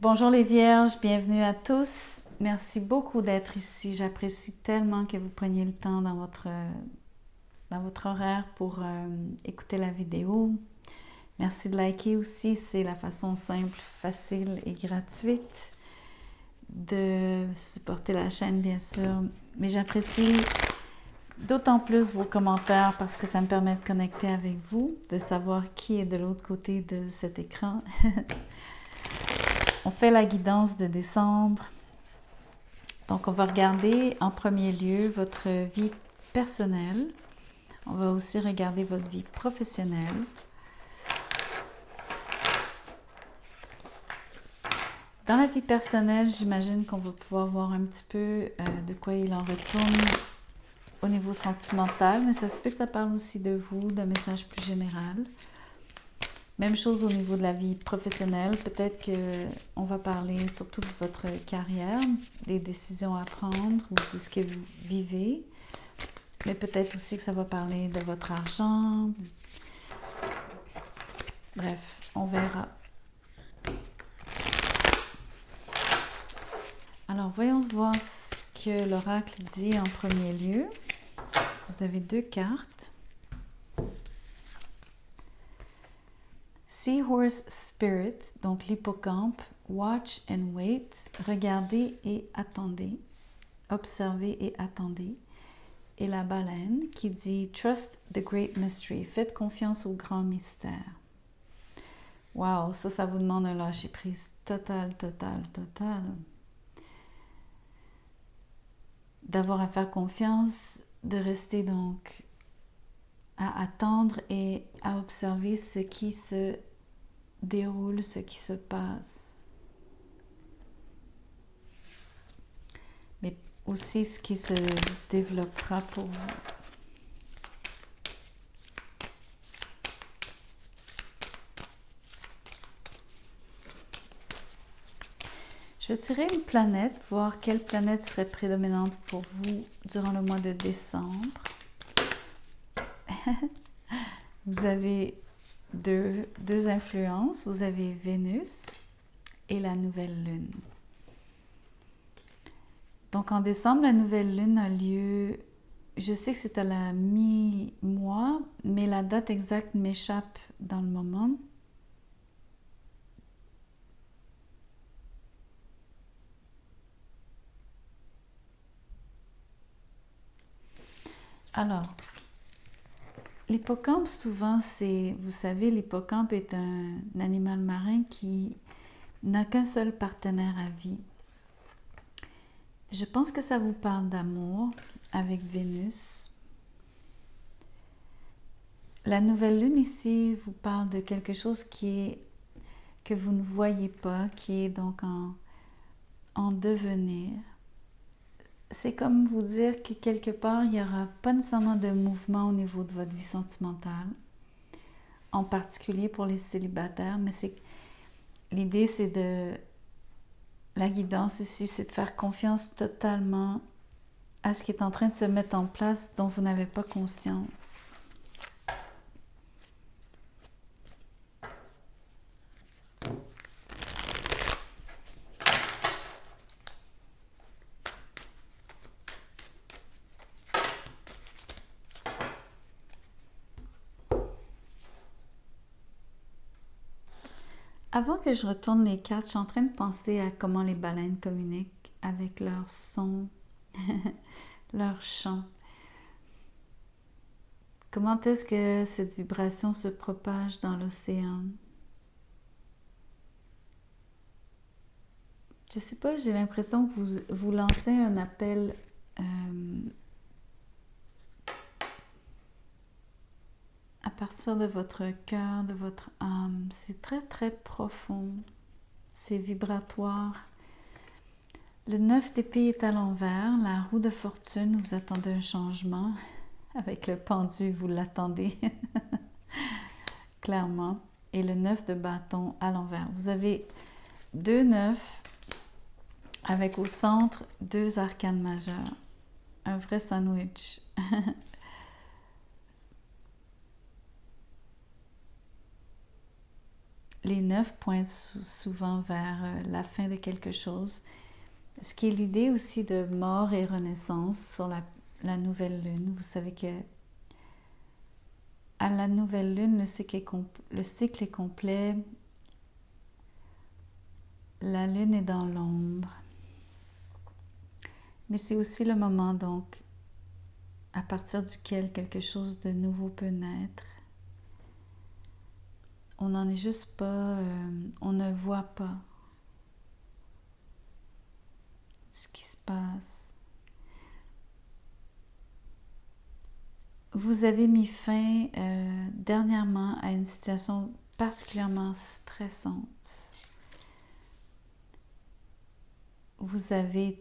Bonjour les vierges, bienvenue à tous. Merci beaucoup d'être ici. J'apprécie tellement que vous preniez le temps dans votre horaire pour écouter la vidéo. Merci de liker aussi, c'est la façon simple, facile et gratuite de supporter la chaîne, bien sûr. Mais j'apprécie d'autant plus vos commentaires parce que ça me permet de connecter avec vous, de savoir qui est de l'autre côté de cet écran. On fait la guidance de décembre. Donc, on va regarder en premier lieu votre vie personnelle. On va aussi regarder votre vie professionnelle. Dans la vie personnelle, j'imagine qu'on va pouvoir voir un petit peu de quoi il en retourne au niveau sentimental, mais ça se peut que ça parle aussi de vous, d'un message plus général. Même chose au niveau de la vie professionnelle. Peut-être qu'on va parler surtout de votre carrière, des décisions à prendre ou de ce que vous vivez. Mais peut-être aussi que ça va parler de votre argent. Bref, on verra. Alors, voyons voir ce que l'oracle dit en premier lieu. Vous avez deux cartes. Seahorse Spirit, donc l'hippocampe, watch and wait, regardez et attendez, observez et attendez. Et la baleine qui dit Trust the great mystery, faites confiance au grand mystère. Wow, ça vous demande un lâcher-prise total. D'avoir à faire confiance, de rester donc à attendre et à observer ce qui se déroule, ce qui se passe. Mais aussi ce qui se développera pour vous. Je vais tirer une planète, voir quelle planète serait prédominante pour vous durant le mois de décembre. Vous avez deux influences. Vous avez Vénus et la nouvelle lune. Donc en décembre, la nouvelle lune a lieu, je sais que c'est à la mi-mois, mais la date exacte m'échappe dans le moment. Alors, l'hippocampe, souvent, vous savez, l'hippocampe est un animal marin qui n'a qu'un seul partenaire à vie. Je pense que ça vous parle d'amour avec Vénus. La nouvelle lune ici vous parle de quelque chose que vous ne voyez pas, qui est donc en devenir. C'est comme vous dire que quelque part, il n'y aura pas nécessairement de mouvement au niveau de votre vie sentimentale, en particulier pour les célibataires, mais l'idée, c'est la guidance ici, c'est de faire confiance totalement à ce qui est en train de se mettre en place dont vous n'avez pas conscience. Avant que je retourne les cartes, je suis en train de penser à comment les baleines communiquent avec leur son, leur chant. Comment est-ce que cette vibration se propage dans l'océan? Je sais pas, j'ai l'impression que vous lancez un appel à partir de votre cœur, de votre âme. C'est très profond. C'est vibratoire. Le 9 d'épée est à l'envers. La roue de fortune, vous attendez un changement. Avec le pendu, vous l'attendez. Clairement. Et le 9 de bâton à l'envers. Vous avez deux 9 avec au centre deux arcanes majeures. Un vrai sandwich. les 9 pointent souvent vers la fin de quelque chose. Ce qui est l'idée aussi de mort et renaissance sur la nouvelle lune. Vous savez que à la nouvelle lune, le cycle est complet. La lune est dans l'ombre. Mais c'est aussi le moment, donc, à partir duquel quelque chose de nouveau peut naître. On n'en est juste pas, on ne voit pas ce qui se passe. Vous avez mis fin dernièrement à une situation particulièrement stressante. Vous avez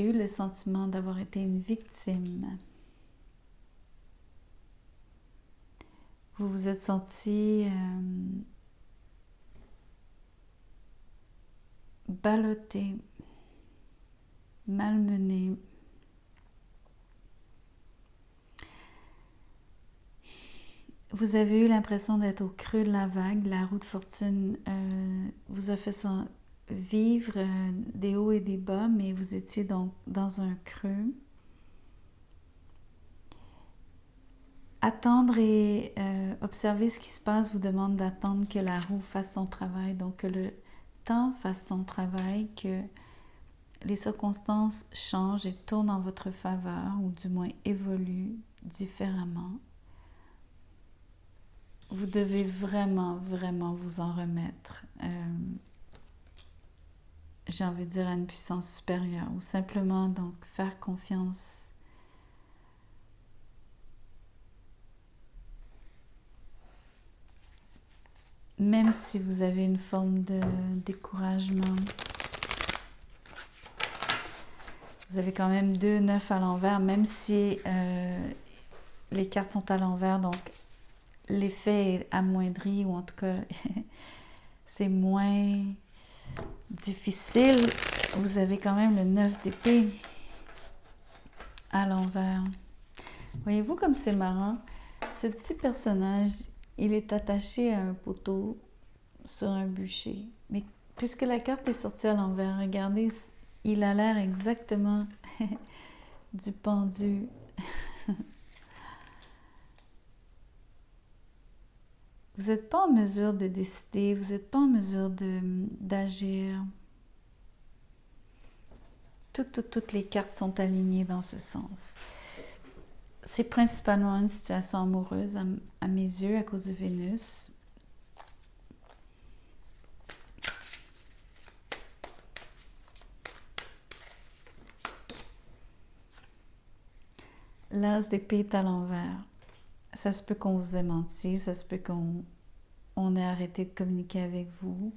eu le sentiment d'avoir été une victime. Vous vous êtes senti ballotté, malmené. Vous avez eu l'impression d'être au creux de la vague. La roue de fortune vous a fait vivre des hauts et des bas, mais vous étiez donc dans un creux. Attendre et observer ce qui se passe vous demande d'attendre que la roue fasse son travail, donc que le temps fasse son travail, que les circonstances changent et tournent en votre faveur, ou du moins évoluent différemment. Vous devez vraiment, vraiment vous en remettre. J'ai envie de dire à une puissance supérieure, ou simplement donc faire confiance. Même si vous avez une forme de découragement, vous avez quand même 2 9 à l'envers, même si les cartes sont à l'envers, donc l'effet est amoindri, ou en tout cas c'est moins difficile. Vous avez quand même le 9 d'épée à l'envers. Voyez-vous comme c'est marrant? Ce petit personnage, il est attaché à un poteau sur un bûcher. Mais puisque la carte est sortie à l'envers, regardez, il a l'air exactement du pendu. Vous n'êtes pas en mesure de décider, vous n'êtes pas en mesure d'agir. Toutes les cartes sont alignées dans ce sens. C'est principalement une situation amoureuse à mes yeux à cause de Vénus. L'as d'épée est à l'envers. Ça se peut qu'on vous ait menti, ça se peut qu'on ait arrêté de communiquer avec vous.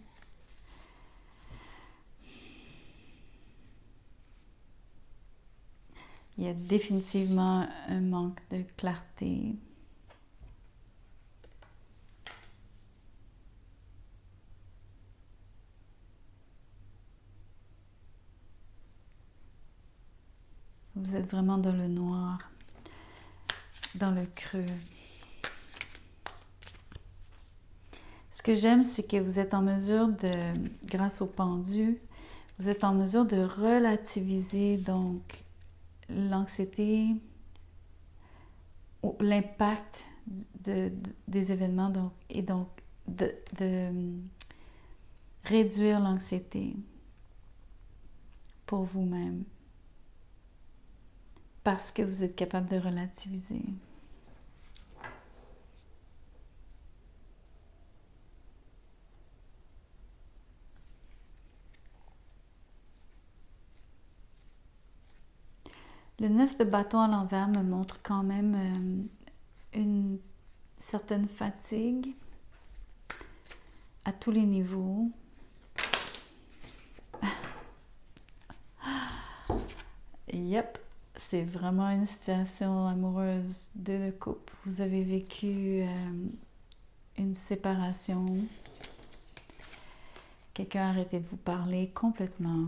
Il y a définitivement un manque de clarté. Vous êtes vraiment dans le noir, dans le creux. Ce que j'aime, c'est que vous êtes en mesure de, grâce au pendu, vous êtes en mesure de relativiser donc l'anxiété, l'impact des événements, donc, et donc de réduire l'anxiété pour vous-même parce que vous êtes capable de relativiser. Le 9 de bâton à l'envers me montre quand même une certaine fatigue à tous les niveaux. Yep, c'est vraiment une situation amoureuse de couple. Vous avez vécu une séparation. Quelqu'un a arrêté de vous parler complètement.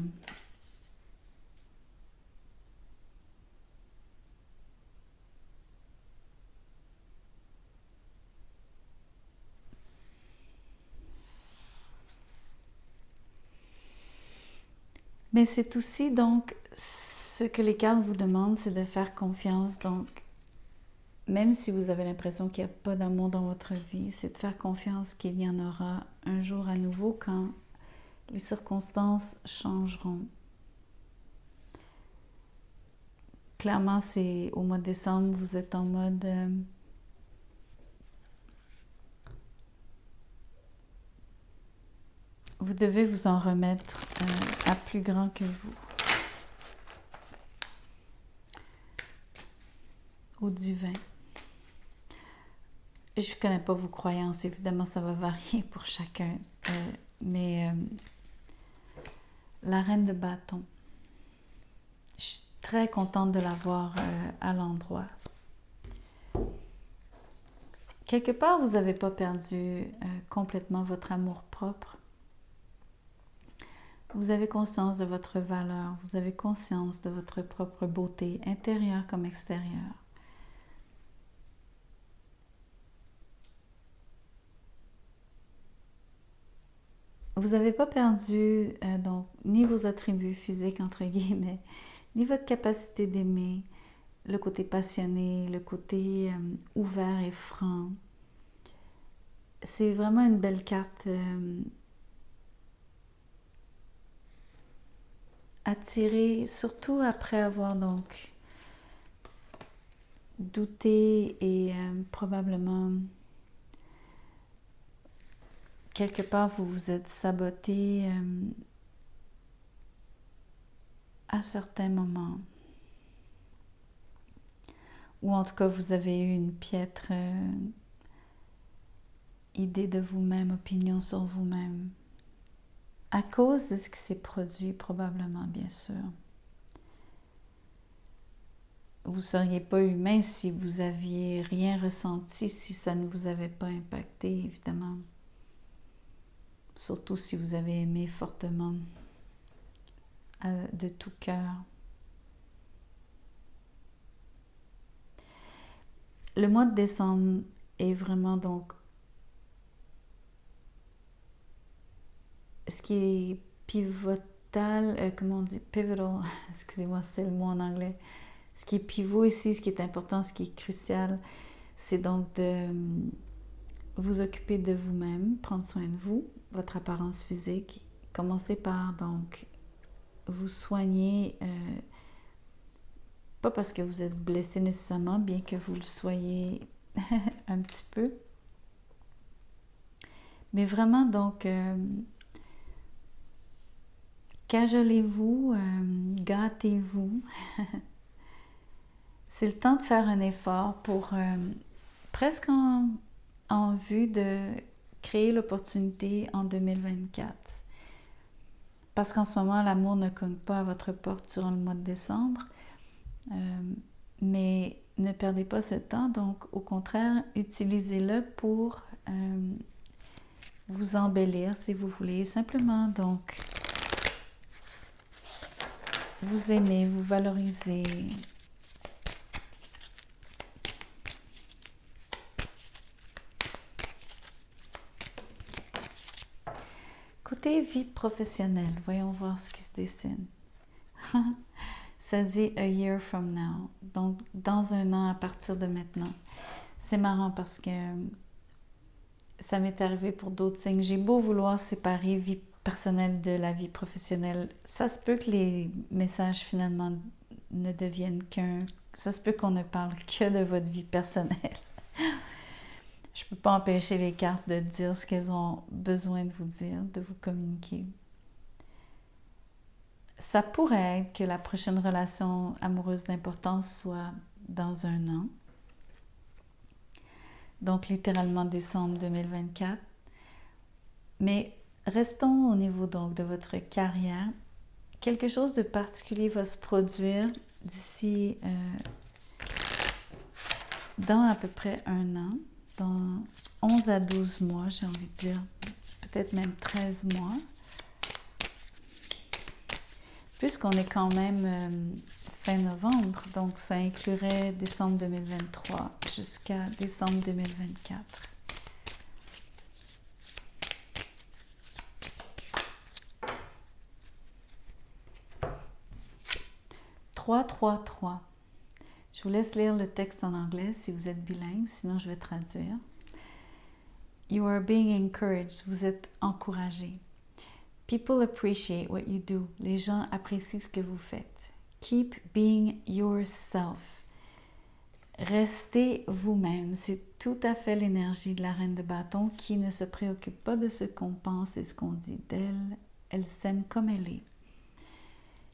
Mais c'est aussi donc ce que les cartes vous demandent, c'est de faire confiance. Donc, même si vous avez l'impression qu'il n'y a pas d'amour dans votre vie, c'est de faire confiance qu'il y en aura un jour à nouveau quand les circonstances changeront. Clairement, c'est au mois de décembre, vous êtes en mode vous devez vous en remettre à plus grand que vous. Au divin. Je ne connais pas vos croyances, évidemment ça va varier pour chacun, mais la reine de bâton, je suis très contente de la voir à l'endroit. Quelque part, vous n'avez pas perdu complètement votre amour-propre. Vous avez conscience de votre valeur, vous avez conscience de votre propre beauté, intérieure comme extérieure. Vous n'avez pas perdu donc ni vos attributs physiques, entre guillemets, ni votre capacité d'aimer, le côté passionné, le côté ouvert et franc. C'est vraiment une belle carte à tirer, surtout après avoir donc douté et probablement quelque part vous vous êtes saboté à certains moments. Ou en tout cas, vous avez eu une piètre idée de vous-même, opinion sur vous-même. À cause de ce qui s'est produit, probablement, bien sûr. Vous ne seriez pas humain si vous aviez rien ressenti, si ça ne vous avait pas impacté, évidemment. Surtout si vous avez aimé fortement, de tout cœur. Le mois de décembre est vraiment donc ce qui est pivotal, comment on dit, pivotal, excusez-moi, c'est le mot en anglais. Ce qui est pivot ici, ce qui est important, ce qui est crucial, c'est donc de vous occuper de vous-même, prendre soin de vous, votre apparence physique. Commencez par donc vous soigner, pas parce que vous êtes blessé nécessairement, bien que vous le soyez un petit peu, mais vraiment donc cajolez-vous, gâtez-vous. C'est le temps de faire un effort pour presque en vue de créer l'opportunité en 2024. Parce qu'en ce moment, l'amour ne cogne pas à votre porte durant le mois de décembre. Mais ne perdez pas ce temps. Donc, au contraire, utilisez-le pour vous embellir si vous voulez. Simplement, donc, vous aimer, vous valoriser. Côté vie professionnelle, voyons voir ce qui se dessine. Ça dit « a year from now », donc dans un an à partir de maintenant. C'est marrant parce que ça m'est arrivé pour d'autres signes. J'ai beau vouloir séparer vie personnelle de la vie professionnelle, ça se peut que les messages finalement ne deviennent qu'un... Ça se peut qu'on ne parle que de votre vie personnelle. Je ne peux pas empêcher les cartes de dire ce qu'elles ont besoin de vous dire, de vous communiquer. Ça pourrait être que la prochaine relation amoureuse d'importance soit dans un an. Donc, littéralement décembre 2024. Mais restons au niveau donc de votre carrière. Quelque chose de particulier va se produire d'ici dans à peu près un an. Dans 11 à 12 mois, j'ai envie de dire, peut-être même 13 mois. Puisqu'on est quand même fin novembre, donc ça inclurait décembre 2023 jusqu'à décembre 2024. 333. Je vous laisse lire le texte en anglais si vous êtes bilingue, sinon je vais traduire. You are being encouraged. Vous êtes encouragé. People appreciate what you do. Les gens apprécient ce que vous faites. Keep being yourself. Restez vous-même. C'est tout à fait l'énergie de la reine de bâton qui ne se préoccupe pas de ce qu'on pense et ce qu'on dit d'elle. Elle s'aime comme elle est.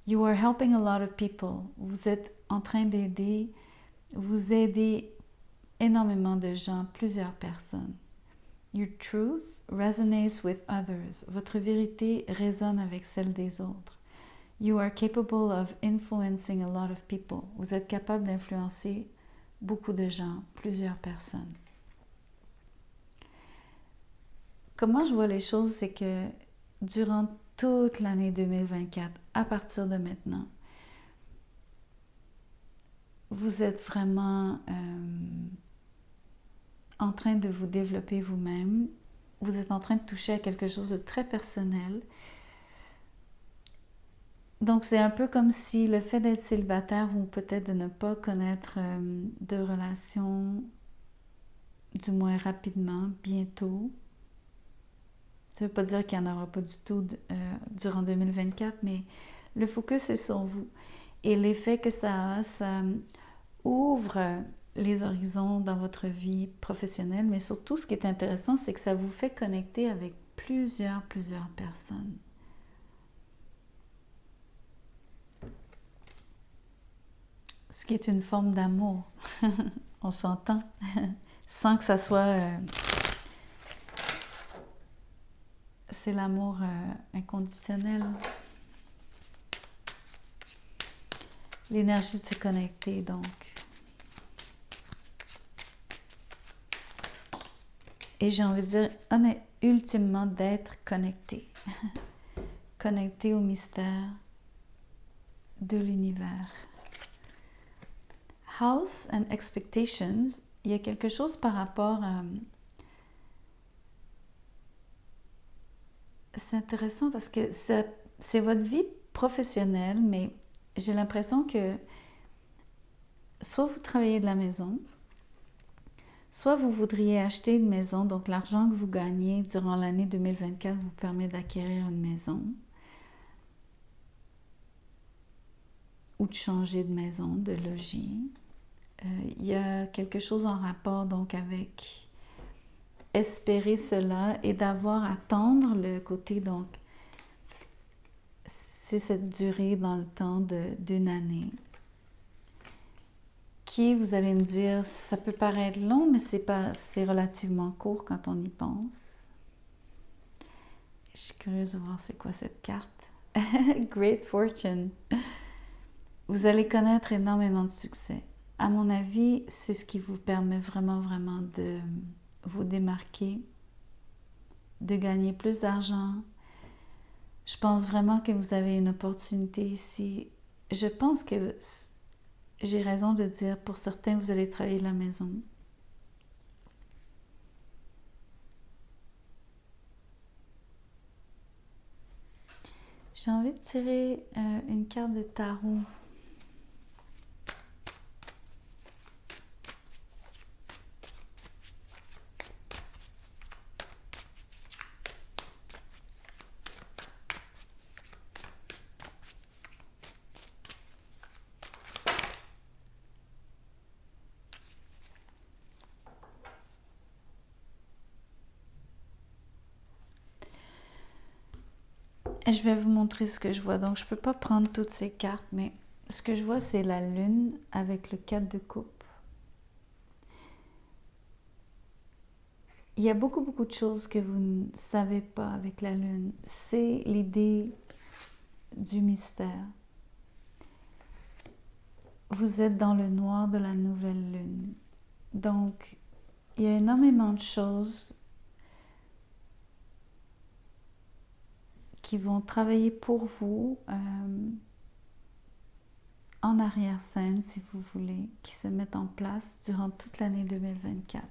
You are helping a lot of people. Vous êtes en train d'aider, vous aidez énormément de gens, plusieurs personnes. Your truth resonates with others. Votre vérité résonne avec celle des autres. You are capable of influencing a lot of people. Vous êtes capable d'influencer beaucoup de gens, plusieurs personnes. Comment je vois les choses, c'est que durant toute l'année 2024, à partir de maintenant, vous êtes vraiment en train de vous développer vous-même. Vous êtes en train de toucher à quelque chose de très personnel. Donc, c'est un peu comme si le fait d'être célibataire ou peut-être de ne pas connaître de relation, du moins rapidement, bientôt. Ça ne veut pas dire qu'il n'y en aura pas du tout durant 2024, mais le focus est sur vous. Et l'effet que ça a, ça ouvre les horizons dans votre vie professionnelle, mais surtout, ce qui est intéressant, c'est que ça vous fait connecter avec plusieurs personnes. Ce qui est une forme d'amour, on s'entend, sans que ça soit... c'est l'amour inconditionnel. L'énergie de se connecter, donc. Et j'ai envie de dire, ultimement, d'être connecté. Connecté au mystère de l'univers. House and expectations, il y a quelque chose par rapport à... C'est intéressant parce que c'est votre vie professionnelle, mais j'ai l'impression que soit vous travaillez de la maison, soit vous voudriez acheter une maison, donc l'argent que vous gagnez durant l'année 2024 vous permet d'acquérir une maison ou de changer de maison, de logis. Il y a quelque chose en rapport donc avec espérer cela et d'avoir à attendre le côté donc c'est cette durée dans le temps d'une année qui, vous allez me dire, ça peut paraître long, mais c'est relativement court quand on y pense. Je suis curieuse de voir c'est quoi cette carte. Great Fortune. Vous allez connaître énormément de succès. À mon avis, c'est ce qui vous permet vraiment de vous démarquer, de gagner plus d'argent. Je pense vraiment que vous avez une opportunité ici. Je pense que j'ai raison de dire, pour certains, vous allez travailler de la maison. J'ai envie de tirer une carte de tarot. Et je vais vous montrer ce que je vois. Donc, je ne peux pas prendre toutes ces cartes, mais ce que je vois, c'est la lune avec le 4 de coupe. Il y a beaucoup de choses que vous ne savez pas avec la lune. C'est l'idée du mystère. Vous êtes dans le noir de la nouvelle lune. Donc, il y a énormément de choses qui vont travailler pour vous en arrière-scène, si vous voulez, qui se mettent en place durant toute l'année 2024.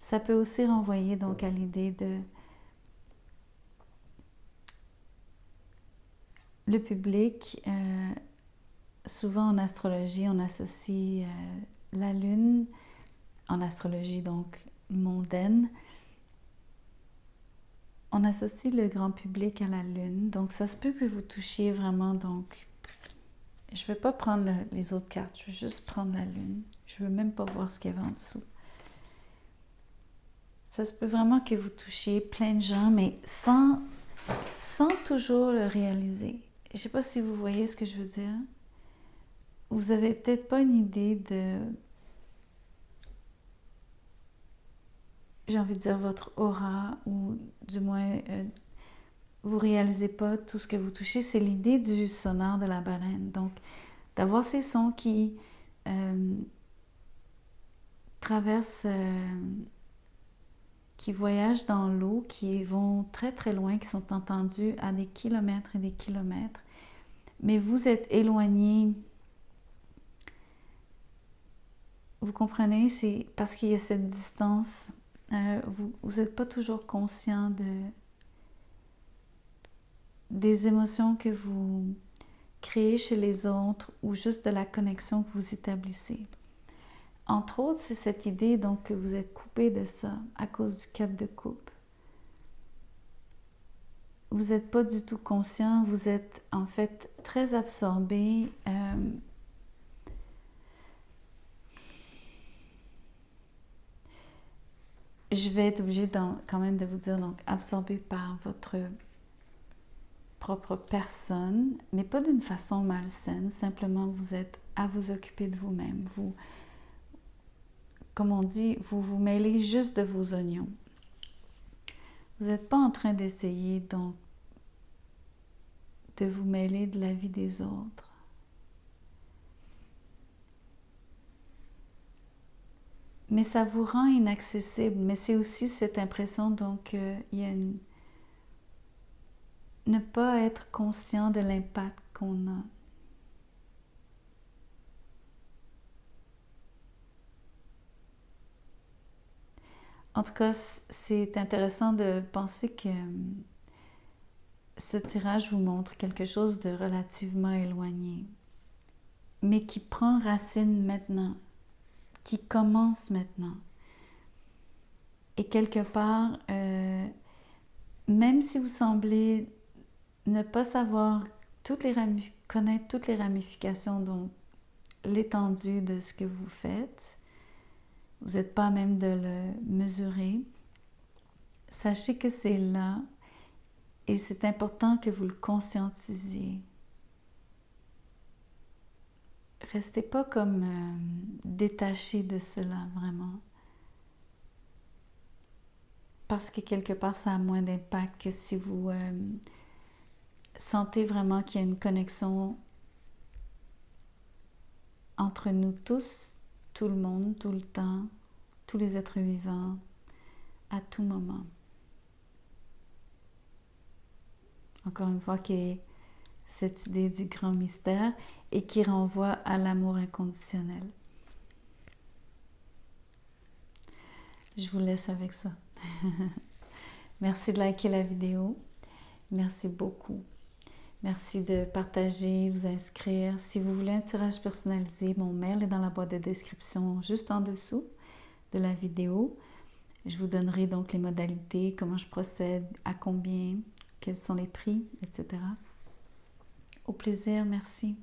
Ça peut aussi renvoyer donc à l'idée de le public souvent en astrologie, on associe la lune, en astrologie donc mondaine, on associe le grand public à la lune. Donc ça se peut que vous touchiez vraiment, donc je ne vais pas prendre les autres cartes, je vais juste prendre la lune. Je ne veux même pas voir ce qu'il y avait en dessous. Ça se peut vraiment que vous touchiez plein de gens, mais sans toujours le réaliser. Je ne sais pas si vous voyez ce que je veux dire. Vous avez peut-être pas une idée de, j'ai envie de dire, votre aura, ou du moins, vous réalisez pas tout ce que vous touchez. C'est l'idée du sonar de la baleine. Donc, d'avoir ces sons qui traversent, qui voyagent dans l'eau, qui vont très très loin, qui sont entendus à des kilomètres et des kilomètres. Mais vous êtes éloigné. Vous comprenez? C'est parce qu'il y a cette distance. Vous n'êtes pas toujours conscient des émotions que vous créez chez les autres ou juste de la connexion que vous établissez. Entre autres, c'est cette idée donc que vous êtes coupé de ça à cause du 4 de coupe. Vous n'êtes pas du tout conscient, vous êtes en fait très absorbé. Je vais être obligée quand même de vous dire, donc absorbé par votre propre personne, mais pas d'une façon malsaine, simplement vous êtes à vous occuper de vous-même. Vous, comme on dit, vous vous mêlez juste de vos oignons. Vous n'êtes pas en train d'essayer donc de vous mêler de la vie des autres. Mais ça vous rend inaccessible, mais c'est aussi cette impression donc il y a ne pas être conscient de l'impact qu'on a. En tout cas, c'est intéressant de penser que ce tirage vous montre quelque chose de relativement éloigné, mais qui prend racine maintenant, qui commence maintenant. Et quelque part, même si vous semblez ne pas savoir connaître toutes les ramifications, donc l'étendue de ce que vous faites, vous n'êtes pas à même de le mesurer, sachez que c'est là et c'est important que vous le conscientisiez. Restez pas comme détaché de cela, vraiment. Parce que quelque part, ça a moins d'impact que si vous sentez vraiment qu'il y a une connexion entre nous tous, tout le monde, tout le temps, tous les êtres vivants, à tout moment. Encore une fois, qui est cette idée du grand mystère et qui renvoie à l'amour inconditionnel. Je vous laisse avec ça. Merci de liker la vidéo. Merci beaucoup. Merci de partager, vous inscrire. Si vous voulez un tirage personnalisé, mon mail est dans la boîte de description juste en dessous de la vidéo. Je vous donnerai donc les modalités, comment je procède, à combien, quels sont les prix, etc. Au plaisir, merci.